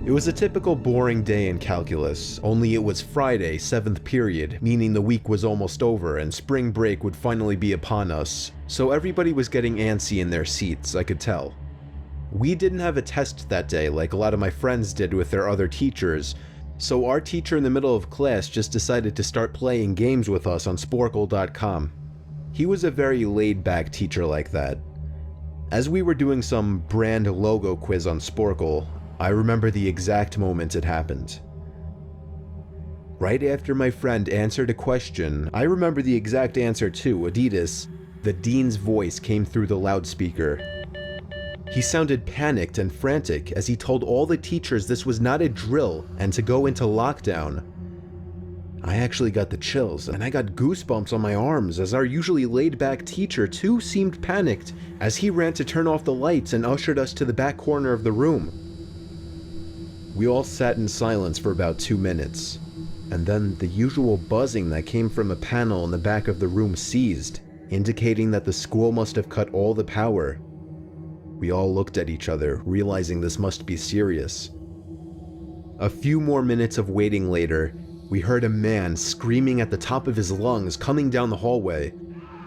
It was a typical boring day in calculus, only it was Friday, 7th period, meaning the week was almost over and spring break would finally be upon us, so everybody was getting antsy in their seats, I could tell. We didn't have a test that day like a lot of my friends did with their other teachers, so our teacher in the middle of class just decided to start playing games with us on Sporkle.com. He was a very laid-back teacher like that. As we were doing some brand logo quiz on Sporkle, I remember the exact moment it happened. Right after my friend answered a question, I remember the exact answer too, Adidas. The dean's voice came through the loudspeaker. He sounded panicked and frantic as he told all the teachers this was not a drill and to go into lockdown. I actually got the chills and I got goosebumps on my arms as our usually laid-back teacher too seemed panicked as he ran to turn off the lights and ushered us to the back corner of the room. We all sat in silence for about 2 minutes, and then the usual buzzing that came from a panel in the back of the room ceased, indicating that the school must have cut all the power. We all looked at each other, realizing this must be serious. A few more minutes of waiting later, we heard a man screaming at the top of his lungs coming down the hallway.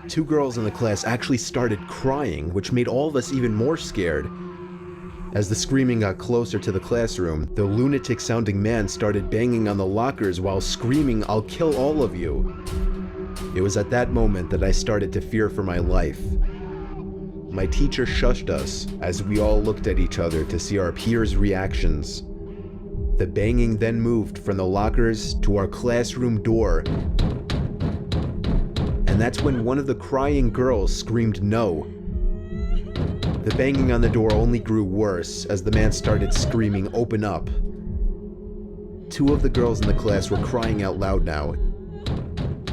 2 girls in the class actually started crying, which made all of us even more scared. As the screaming got closer to the classroom, the lunatic-sounding man started banging on the lockers while screaming, "I'll kill all of you." It was at that moment that I started to fear for my life. My teacher shushed us as we all looked at each other to see our peers' reactions. The banging then moved from the lockers to our classroom door, and that's when one of the crying girls screamed no. The banging on the door only grew worse as the man started screaming, "Open up." 2 of the girls in the class were crying out loud now.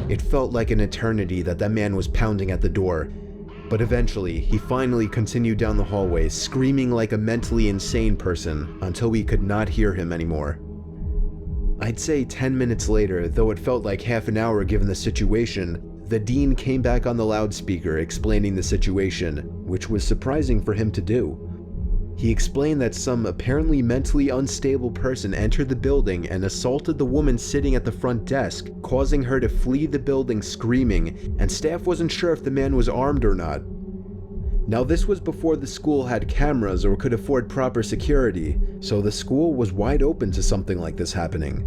It felt like an eternity that man was pounding at the door, but eventually he finally continued down the hallway, screaming like a mentally insane person until we could not hear him anymore. I'd say 10 minutes later, though it felt like half an hour given the situation, the dean came back on the loudspeaker explaining the situation, which was surprising for him to do. He explained that some apparently mentally unstable person entered the building and assaulted the woman sitting at the front desk, causing her to flee the building screaming, and staff wasn't sure if the man was armed or not. Now this was before the school had cameras or could afford proper security, so the school was wide open to something like this happening.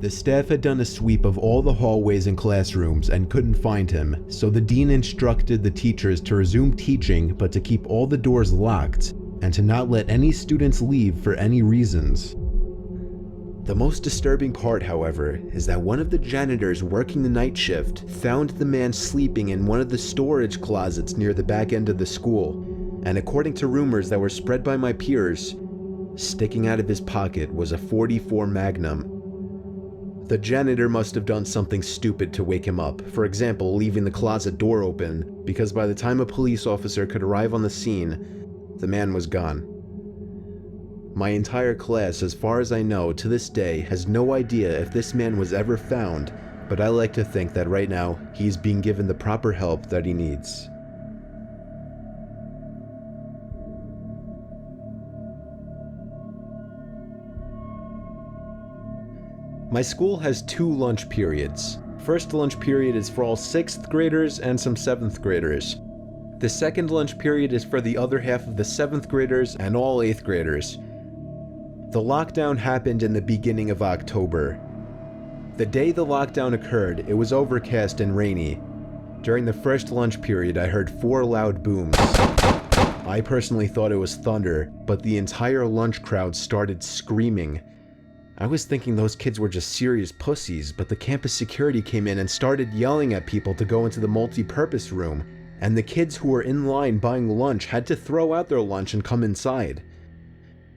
The staff had done a sweep of all the hallways and classrooms and couldn't find him, so the dean instructed the teachers to resume teaching but to keep all the doors locked and to not let any students leave for any reasons. The most disturbing part, however, is that one of the janitors working the night shift found the man sleeping in one of the storage closets near the back end of the school, and according to rumors that were spread by my peers, sticking out of his pocket was a .44 Magnum. The janitor must have done something stupid to wake him up, for example, leaving the closet door open, because by the time a police officer could arrive on the scene, the man was gone. My entire class, as far as I know, to this day, has no idea if this man was ever found, but I like to think that right now, he's being given the proper help that he needs. My school has 2 lunch periods. First lunch period is for all 6th graders and some 7th graders. The second lunch period is for the other half of the 7th graders and all 8th graders. The lockdown happened in the beginning of October. The day the lockdown occurred, it was overcast and rainy. During the first lunch period, I heard 4 loud booms. I personally thought it was thunder, but the entire lunch crowd started screaming. I was thinking those kids were just serious pussies, but the campus security came in and started yelling at people to go into the multi-purpose room, and the kids who were in line buying lunch had to throw out their lunch and come inside.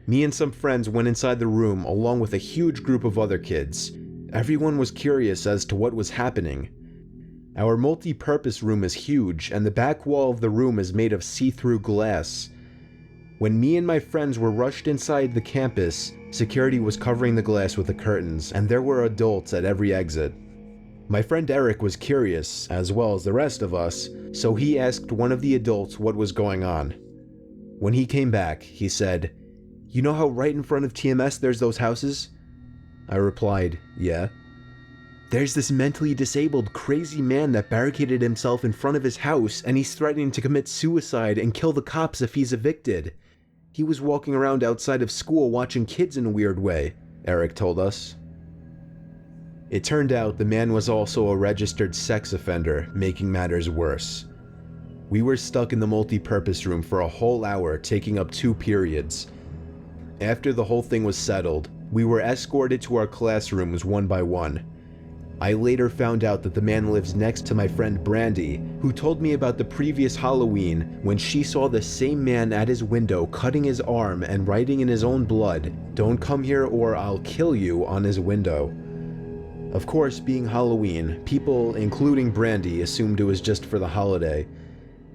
Me and some friends went inside the room along with a huge group of other kids. Everyone was curious as to what was happening. Our multi-purpose room is huge, and the back wall of the room is made of see-through glass. When me and my friends were rushed inside the campus, security was covering the glass with the curtains, and there were adults at every exit. My friend Eric was curious, as well as the rest of us, so he asked one of the adults what was going on. When he came back, he said, You know how right in front of TMS there's those houses? I replied, yeah. There's this mentally disabled, crazy man that barricaded himself in front of his house, and he's threatening to commit suicide and kill the cops if he's evicted. He was walking around outside of school watching kids in a weird way, Eric told us. It turned out the man was also a registered sex offender, making matters worse. We were stuck in the multi-purpose room for a whole hour, taking up 2 periods. After the whole thing was settled, we were escorted to our classrooms one by one. I later found out that the man lives next to my friend Brandy, who told me about the previous Halloween when she saw the same man at his window cutting his arm and writing in his own blood, "Don't come here or I'll kill you," on his window. Of course, being Halloween, people, including Brandy, assumed it was just for the holiday.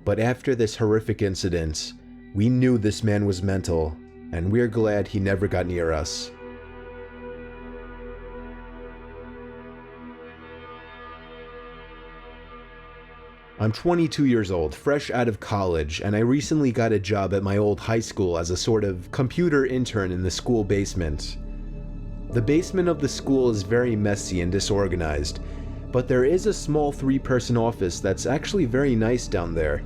But after this horrific incident, we knew this man was mental, and we're glad he never got near us. I'm 22 years old, fresh out of college, and I recently got a job at my old high school as a sort of computer intern in the school basement. The basement of the school is very messy and disorganized, but there is a small 3-person office that's actually very nice down there.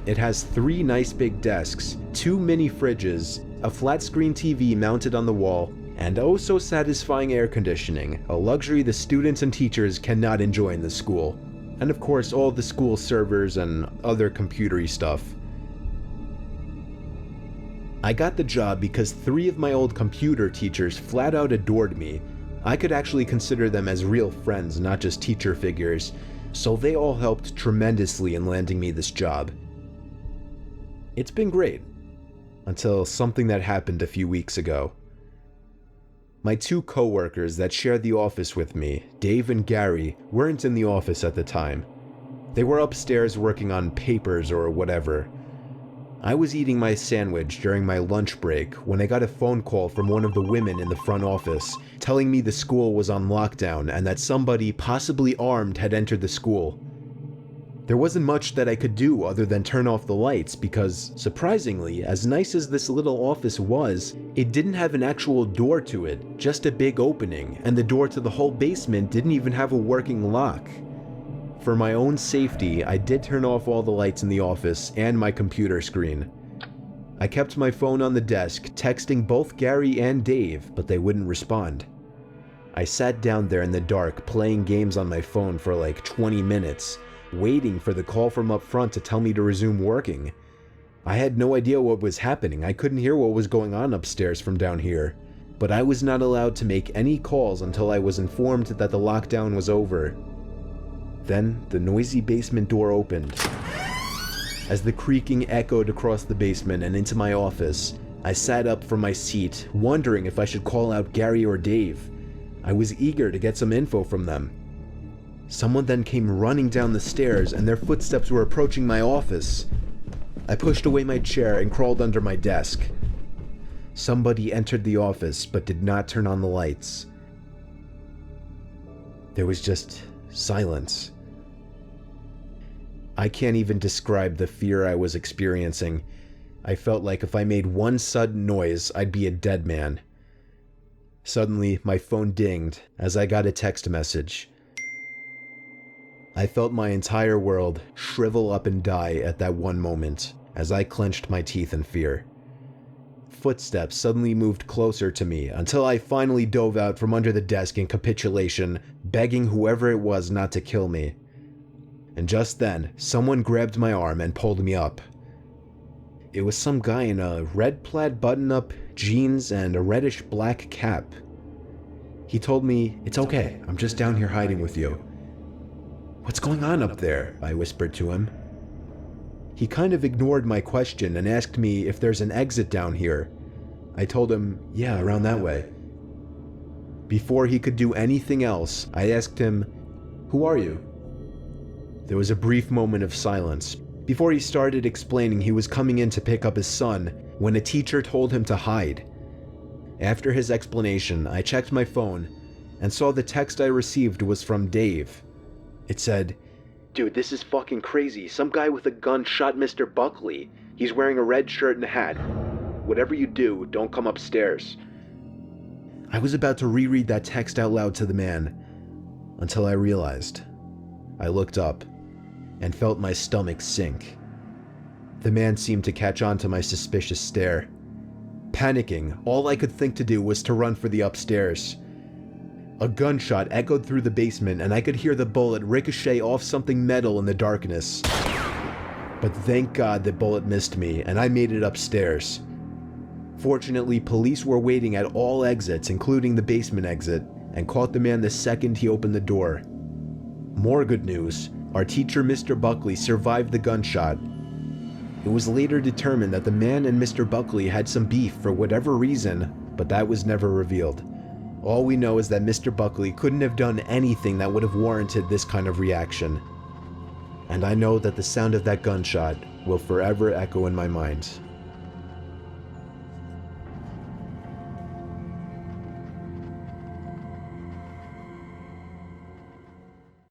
It has 3 nice big desks, 2 mini fridges, a flat screen TV mounted on the wall, and oh so satisfying air conditioning, a luxury the students and teachers cannot enjoy in the school. And of course all the school servers and other computery stuff. I got the job because 3 of my old computer teachers flat out adored me. I could actually consider them as real friends, not just teacher figures, so they all helped tremendously in landing me this job. It's been great, until something that happened a few weeks ago. My 2 coworkers that shared the office with me, Dave and Gary, weren't in the office at the time. They were upstairs working on papers or whatever. I was eating my sandwich during my lunch break when I got a phone call from one of the women in the front office telling me the school was on lockdown and that somebody, possibly armed, had entered the school. There wasn't much that I could do other than turn off the lights because, surprisingly, as nice as this little office was, it didn't have an actual door to it, just a big opening, and the door to the whole basement didn't even have a working lock. For my own safety, I did turn off all the lights in the office and my computer screen. I kept my phone on the desk, texting both Gary and Dave, but they wouldn't respond. I sat down there in the dark playing games on my phone for like 20 minutes, waiting for the call from up front to tell me to resume working. I had no idea what was happening. I couldn't hear what was going on upstairs from down here, but I was not allowed to make any calls until I was informed that the lockdown was over. Then the noisy basement door opened. As the creaking echoed across the basement and into my office, I sat up from my seat, wondering if I should call out Gary or Dave. I was eager to get some info from them. Someone then came running down the stairs and their footsteps were approaching my office. I pushed away my chair and crawled under my desk. Somebody entered the office but did not turn on the lights. There was just silence. I can't even describe the fear I was experiencing. I felt like if I made one sudden noise, I'd be a dead man. Suddenly, my phone dinged as I got a text message. I felt my entire world shrivel up and die at that one moment as I clenched my teeth in fear. Footsteps suddenly moved closer to me until I finally dove out from under the desk in capitulation, begging whoever it was not to kill me. And just then, someone grabbed my arm and pulled me up. It was some guy in a red plaid button-up, jeans, and a reddish-black cap. He told me, "It's okay, I'm just down here hiding with you." "What's going on up there?" I whispered to him. He kind of ignored my question and asked me if there's an exit down here. I told him, "Yeah, around that way." Before he could do anything else, I asked him, "Who are you?" There was a brief moment of silence before he started explaining he was coming in to pick up his son when a teacher told him to hide. After his explanation, I checked my phone and saw the text I received was from Dave. It said, "Dude, this is fucking crazy. Some guy with a gun shot Mr. Buckley. He's wearing a red shirt and hat." Whatever you do, don't come upstairs." I was about to reread that text out loud to the man, until I realized. I looked up and felt my stomach sink. The man seemed to catch on to my suspicious stare. Panicking, all I could think to do was to run for the upstairs. A gunshot echoed through the basement and I could hear the bullet ricochet off something metal in the darkness. But thank God the bullet missed me and I made it upstairs. Fortunately, police were waiting at all exits, including the basement exit, and caught the man the second he opened the door. More good news, our teacher Mr. Buckley survived the gunshot. It was later determined that the man and Mr. Buckley had some beef for whatever reason, but that was never revealed. All we know is that Mr. Buckley couldn't have done anything that would have warranted this kind of reaction. And I know that the sound of that gunshot will forever echo in my mind.